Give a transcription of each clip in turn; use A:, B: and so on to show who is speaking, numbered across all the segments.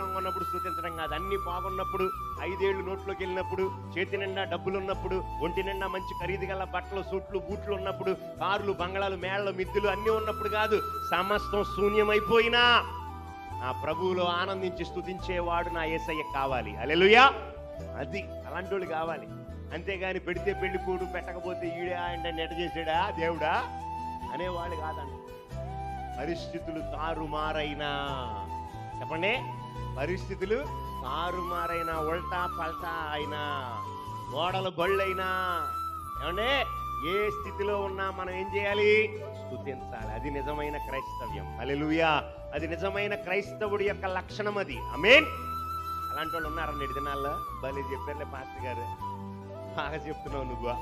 A: క్షేమంగా ఉన్నప్పుడు స్తుతించడం కాదు. అన్ని బాగున్నప్పుడు, 5 ఏళ్ళు నోట్లోకి వెళ్ళినప్పుడు, చేతి నిండా డబ్బులు ఉన్నప్పుడు, ఒంటి నిండా మంచి ఖరీదు గల బట్టలు, సూట్లు, బూట్లు ఉన్నప్పుడు, కార్లు, బంగళాలు, మేళ్ళలు, మిద్దులు అన్నీ ఉన్నప్పుడు కాదు. సమస్తం శూన్యమైపోయినా నా ప్రభువులో ఆనందించి స్తుతించేవాడు నా యేసయ్య కావాలి. హల్లెలూయా. అది అలాంటి వాళ్ళు కావాలి. అంతేగాని పెడితే పెళ్లికూడు, పెట్టకపోతే ఈడే ఆయన నెట చేసాడా దేవుడా అనేవాళ్ళు కాదండి. పరిస్థితులు తారుమారైనా, చెప్పండి, పరిస్థితులు తారుమారైనా, ఉల్టా పల్టా అయినా, గోడలు బళ్ళైనా, ఏమంటే ఏ స్థితిలో ఉన్నా మనం ఏం చేయాలి? స్తుతించాలి. అది నిజమైన క్రైస్తవ్యం. హల్లెలూయా. అది నిజమైన క్రైస్తవుడి యొక్క లక్షణం. అది ఆమేన్. అలాంటి వాళ్ళు ఉన్నారన్న నేటి దినాల్లో. భలే చెప్పారులే పాస్టర్ గారు, బాగా చెప్తున్నావు నువ్వు.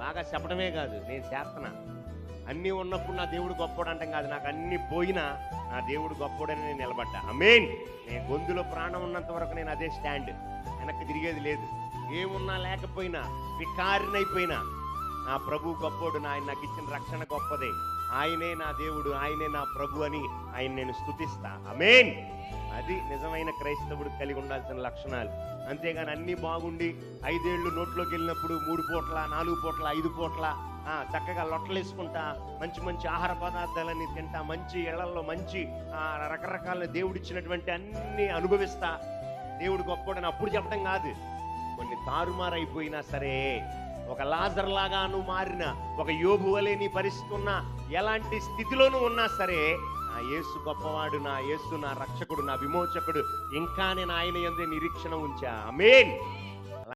A: బాగా చెప్పడమే కాదు, నేను చేస్తున్నా. అన్నీ ఉన్నప్పుడు నా దేవుడు గొప్పోడు అంటాం కాదు, నాకు అన్ని పోయినా నా దేవుడు గొప్పోడని నేను నిలబడ్డా. ఆమేన్. నేను గొంతులో ప్రాణం ఉన్నంత వరకు నేను అదే స్టాండ్, వెనక్కి తిరిగేది లేదు. ఏమున్నా లేకపోయినా, వికారినైపోయినా నా ప్రభు గొప్పోడు, ఆయన నాకు ఇచ్చిన రక్షణ గొప్పదే, ఆయనే నా దేవుడు, ఆయనే నా ప్రభు అని ఆయన నేను స్తుతిస్తా. ఆమేన్. అది నిజమైన క్రైస్తవుడు కలిగి ఉండాల్సిన లక్షణాలు. అంతేగాని అన్నీ బాగుండి 5 ఏళ్ళు నోట్లోకి వెళ్ళినప్పుడు 3 పూట్ల, 4 పూట్ల, 5 పూట్ల చక్కగా లొట్టలేసుకుంటా, మంచి మంచి ఆహార పదార్థాలన్నీ తింటా, మంచి ఇళ్లలో మంచి రకరకాల దేవుడిచ్చినటువంటి అన్ని అనుభవిస్తా, దేవుడు గొప్పోడని అప్పుడు చెప్పడం కాదు. కొన్ని తారుమారైపోయినా సరే, ఒక లాజర్ లాగా నువ్వు మారిన, ఒక యోబు వలె నీ పరిస్థితి ఉన్నా, ఎలాంటి స్థితిలోనూ ఉన్నా సరే, నా యేసు గొప్పవాడు, నా యేసు నా రక్షకుడు, నా విమోచకుడు, ఇంకా నేను ఆయన యందే నిరీక్షణ ఉంచా. ఆమేన్.